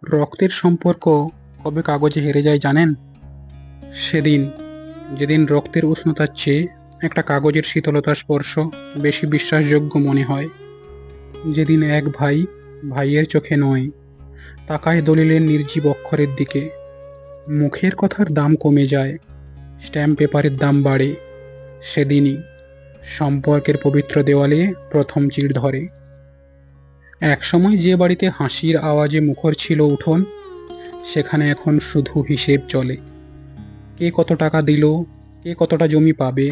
রক্তের সম্পর্ক কবে কাগজে হেরে যায় জানেন? সেদিন, যেদিন রক্তের উষ্ণতার চেয়ে একটা কাগজের শীতলতার স্পর্শ বেশি বিশ্বাসযোগ্য মনে হয়। যেদিন এক ভাই ভাইয়ের চোখে নয়, তাকায় দলিলের নির্জীব অক্ষরের দিকে। মুখের কথার দাম কমে যায়, স্ট্যাম্প পেপারের দাম বাড়ে। সেদিনই সম্পর্কের পবিত্র দেওয়ালে প্রথম চিড় ধরে। একসময় যে বাড়িতে হাসির আওয়াজে মুখর ছিল উঠোন, সেখানে এখন শুধু হিসেব চলে। কে কত টাকা দিল, কে কতটা জমি পাবে,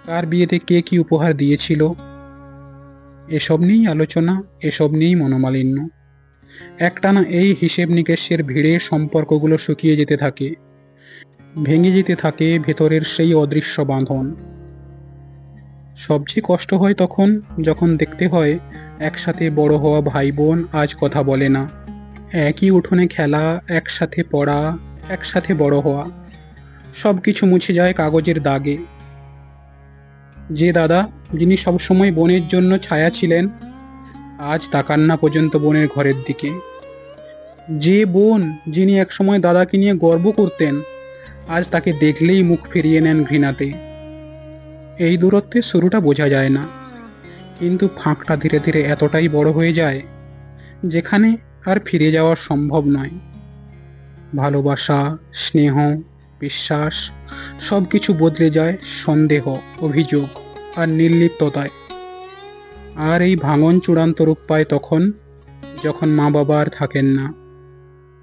কার বিয়েতে কে কি উপহার দিয়েছিল, এসব নিয়েই আলোচনা, এসব নিয়েই মনোমালিন্য। একটানা এই হিসেব নিকেশের ভিড়ে সম্পর্কগুলো শুকিয়ে যেতে থাকে, ভেঙে যেতে থাকে ভেতরের সেই অদৃশ্য বাঁধন। সবচেয়ে কষ্ট হয় তখন, যখন দেখতে হয় একসাথে বড় হওয়া ভাই বোন আজ কথা বলে না। একই উঠোনে খেলা, একসাথে পড়া, একসাথে বড় হওয়া, সব কিছু মুছে যায় কাগজের দাগে। যে দাদা, যিনি সবসময় বোনের জন্য ছায়া ছিলেন, আজ তাকান না পর্যন্ত বোনের ঘরের দিকে। যে বোন, যিনি একসময় দাদাকে নিয়ে গর্ব করতেন, আজ তাকে দেখলেই মুখ ফিরিয়ে নেন ঘৃণাতে। এই দূরত্বের শুরুটা বোঝা যায় না, কিন্তু ফাঁকটা ধীরে ধীরে এতটাই বড় হয়ে যায় যেখানে আর ফিরে যাওয়া সম্ভব নয়। ভালোবাসা, স্নেহ, বিশ্বাস সব কিছু বদলে যায় সন্দেহ, অভিযোগ আর নির্লিপ্ততায়। আর এই ভাঙন চূড়ান্ত রূপ পায় তখন, যখন মা বাবা আর থাকেন না।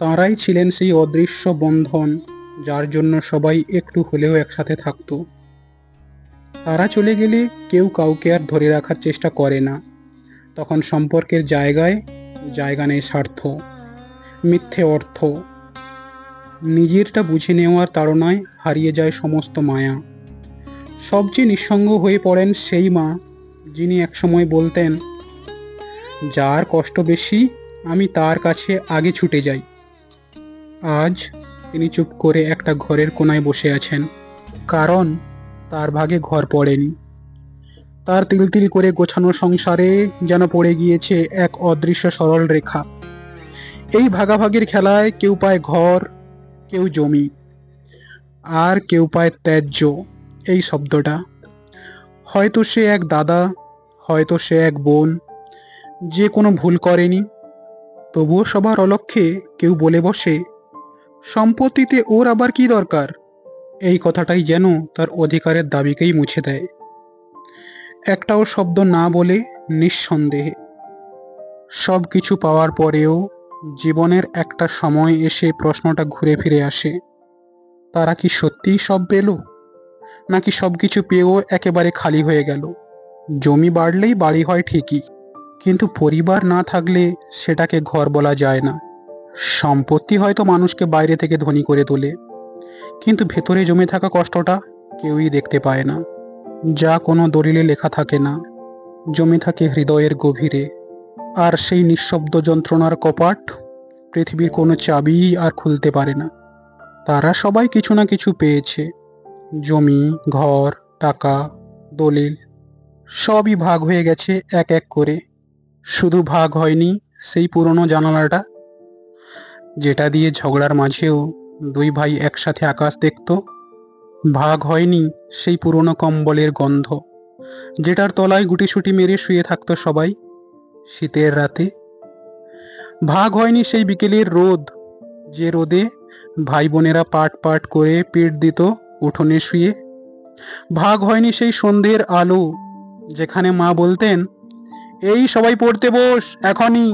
তাঁরাই ছিলেন সেই অদৃশ্য বন্ধন যার জন্য সবাই একটু হলেও একসাথে থাকতো। তারা চলে গেলে কেউ কাউকে আর ধরে রাখার চেষ্টা করে না। তখন সম্পর্কের জায়গায় জায়গা নেই স্বার্থ, মিথ্যে অর্থ। নিজেরটা বুঝে নেওয়ার তাড়নায় হারিয়ে যায় সমস্ত মায়া। সবচেয়ে নিঃসঙ্গ হয়ে পড়েন সেই মা, যিনি একসময় বলতেন, যার কষ্ট বেশি আমি তার কাছে আগে ছুটে যাই। আজ তিনি চুপ করে একটা ঘরের কোনায় বসে আছেন, কারণ তার ভাগে ঘর পড়েনি। তার তিল তিল করে গোছানো সংসারে যেন পড়ে গিয়েছে এক অদৃশ্য সরল রেখা। এই ভাগাভাগির খেলায় কেউ পায় ঘর, কেউ জমি, আর কেউ পায় ত্যায্য এই শব্দটা। হয়তো সে এক দাদা, হয়তো সে এক বোন, যে কোনো ভুল করেনি, তবুও সবার অলক্ষ্যে কেউ বলে বসে, সম্পত্তিতে ওর আবার কি দরকার। এই কথাটাই যেন তার অধিকারের দাবিকেই মুছে দেয়। একটাও শব্দ না বলে, নিঃসন্দেহে। সব কিছু পাওয়ার পরেও জীবনের একটা সময় এসে প্রশ্নটা ঘুরে ফিরে আসে, তারা কি সত্যিই সব পেল, নাকি সব কিছু পেয়েও একেবারে খালি হয়ে গেল। জমি বাড়লেই বাড়ি হয় ঠিকই, কিন্তু পরিবার না থাকলে সেটাকে ঘর বলা যায় না। সম্পত্তি হয়তো মানুষকে বাইরে থেকে ধনী করে তোলে, কিন্তু ভেতরে জমে থাকা কষ্টটা কেউই দেখতে পায় না। যা কোনো দলিলে লেখা থাকে না, জমে থাকে হৃদয়ের গভীরে। আর সেই নিঃশব্দ যন্ত্রণার কপাট পৃথিবীর কোনো চাবি আর খুলতে পারে না। তারা সবাই কিছু না কিছু পেয়েছে, জমি, ঘর, টাকা, দলিল, সবই ভাগ হয়ে গেছে এক এক করে। শুধু ভাগ হয়নি সেই পুরনো জানালাটা, যেটা দিয়ে ঝগড়ার মাঝেও দুই ভাই একসাথে আকাশ দেখত। ভাগ হয়নি সেই পুরনো কম্বলের গন্ধ, যেটার তলায় গুটিসুটি মেরে শুয়ে থাকতো সবাই শীতের রাতে। ভাগ হয়নি সেই বিকেলের রোদ, যে রোদে ভাই বোনেরা পাট পাট করে পিঠ দিত উঠোনে শুয়ে। ভাগ হয়নি সেই সন্ধ্যের আলো, যেখানে মা বলতেন, এই সবাই পড়তে বস এখনই।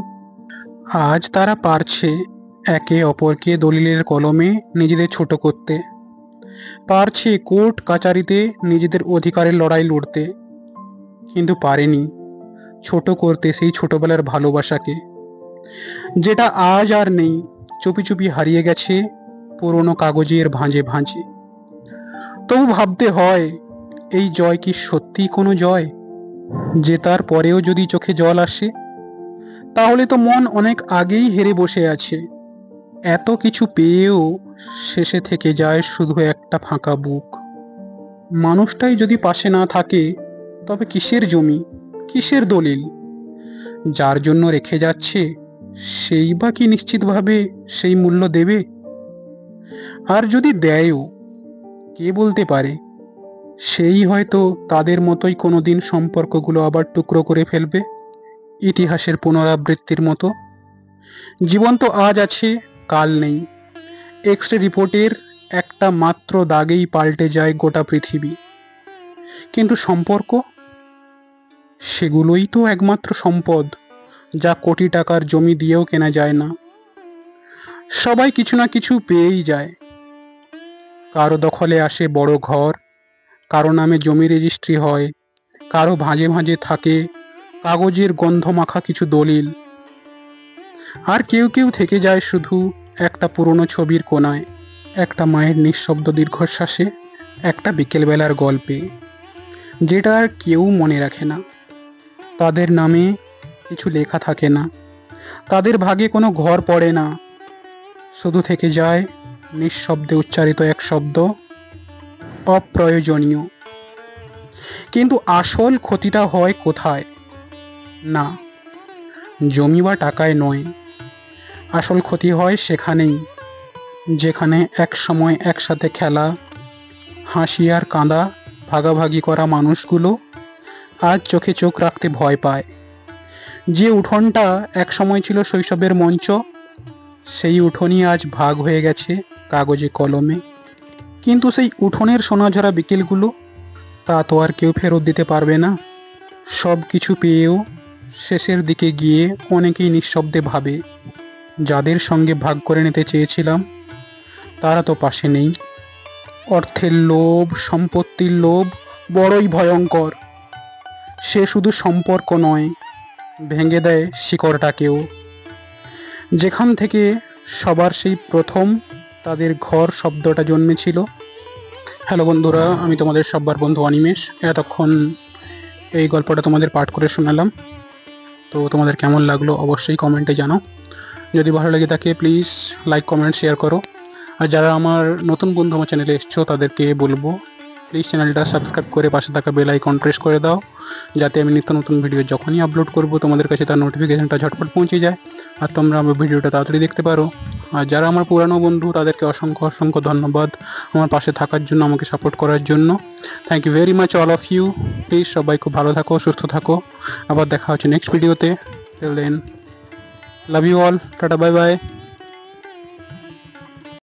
আজ তারা পারছে একে অপরকে দলিলের কলমে নিজেদের ছোট করতে, পারছে কোর্ট কাচারিতে নিজেদের অধিকারের লড়াই লড়তে, কিন্তু পারেনি ছোট করতে সেই ছোটবেলার ভালোবাসাকে, যেটা আজ আর নেই, চুপি চুপি হারিয়ে গেছে পুরনো কাগজের ভাঁজে ভাঁজে। তবু ভাবতে হয়, এই জয় কি সত্যিই কোনো জয়? জেতার পরেও যদি চোখে জল আসে, তাহলে তো মন অনেক আগেই হেরে বসে আছে। এত কিছু পেয়েও শেষে থেকে যায় শুধু একটা ফাঁকা বুক। মানুষটাই যদি পাশে না থাকে, তবে কিসের জমি, কিসের দলিল? যার জন্য রেখে যাচ্ছে সেই বা কি নিশ্চিতভাবে সেই মূল্য দেবে? আর যদি দেয়ও, কে বলতে পারে সেই হয়তো তাদের মতোই কোনোদিন সম্পর্কগুলো আবার টুকরো করে ফেলবে, ইতিহাসের পুনরাবৃত্তির মতো। জীবন তো আজ আছে, কাল নেই। এক্স-রে রিপোর্টের একটা মাত্র দাগেই পাল্টে যায় গোটা পৃথিবী। কিন্তু সম্পর্ক, সেগুলোই তো একমাত্র সম্পদ, যা কোটি টাকার জমি দিয়েও কেনা যায় না। সবাই কিছু না কিছু পেয়েই যায়। কারো দখলে আসে বড় ঘর, কারো নামে জমি রেজিস্ট্রি হয়, কারো ভাঁজে ভাঁজে থাকে কাগজের গন্ধ মাখা কিছু দলিল। আর কেউ কেউ থেকে যায় শুধু একটা পুরনো ছবির কোনায়, একটা মায়ের নিঃশব্দ দীর্ঘশ্বাসে, একটা বিকেলবেলার গল্পে, যেটা আর কেউ মনে রাখে না। তাদের নামে কিছু লেখা থাকে না, তাদের ভাগে কোনো ঘর পড়ে না, শুধু থেকে যায় নিঃশব্দে উচ্চারিত এক শব্দ, অপ্রয়োজনীয়। কিন্তু আসল ক্ষতিটা হয় কোথায়? না, জমি বা টাকায় নয়। আসল ক্ষতি হয় সেখানেই, যেখানে এক সময় একসাথে খেলা, হাসি আর কাঁদা ভাগাভাগি করা মানুষগুলো আজ চোখে চোখ রাখতে ভয় পায়। যে উঠোনটা এক সময় ছিল শৈশবের মঞ্চ, সেই উঠোনই আজ ভাগ হয়ে গেছে কাগজে কলমে। কিন্তু সেই উঠোনের সোনাঝরা বিকেলগুলো, তা তো আর কেউ ফেরত দিতে পারবে না। সব কিছু পেয়েও শেষের দিকে গিয়ে অনেকেই নিঃশব্দে ভাবে, যাদের সঙ্গে ভাগ করে নিতে চেয়েছিলাম তারা তো পাশে নেই। অর্থের লোভ, সম্পত্তির লোভ বড়ই ভয়ঙ্কর। সে শুধু সম্পর্ক নয়, ভেঙে দেয় শিকড়টাকেও, যেখান থেকে সবার সেই প্রথম তাদের ঘর শব্দটা জন্মেছিল। হ্যালো বন্ধুরা, আমি তোমাদের সবার বন্ধু অনিমেষ। এতক্ষণ এই গল্পটা তোমাদের পাঠ করে শোনালাম। তো তোমাদের কেমন লাগলো অবশ্যই কমেন্টে জানাও। যদি ভালো লাগে থাকে প্লিজ লাইক, কমেন্ট, শেয়ার করো। আর যারা আমার নতুন বন্ধু আমার চ্যানেলে এসছো তাদেরকে বলবো প্লিজ চ্যানেলটা সাবস্ক্রাইব করে পাশে থাকা বেল আইকন প্রেস করে দাও, যাতে আমি নিত্য নতুন ভিডিও যখনই আপলোড করব তোমাদের কাছে তার নোটিফিকেশনটা ঝটপট পৌঁছে যায় আর তোমরা আমার ভিডিওটা তাড়াতাড়ি দেখতে পারো। আর যারা আমার পুরানো বন্ধু তাদেরকে অসংখ্য অসংখ্য ধন্যবাদ আমার পাশে থাকার জন্য, আমাকে সাপোর্ট করার জন্য। Thank you very much all of you. Please সবাই খুব ভালো থাকো, সুস্থ থাকো। আবার দেখা হচ্ছে নেক্সট ভিডিওতে। Till then, love you all, tata, bye by.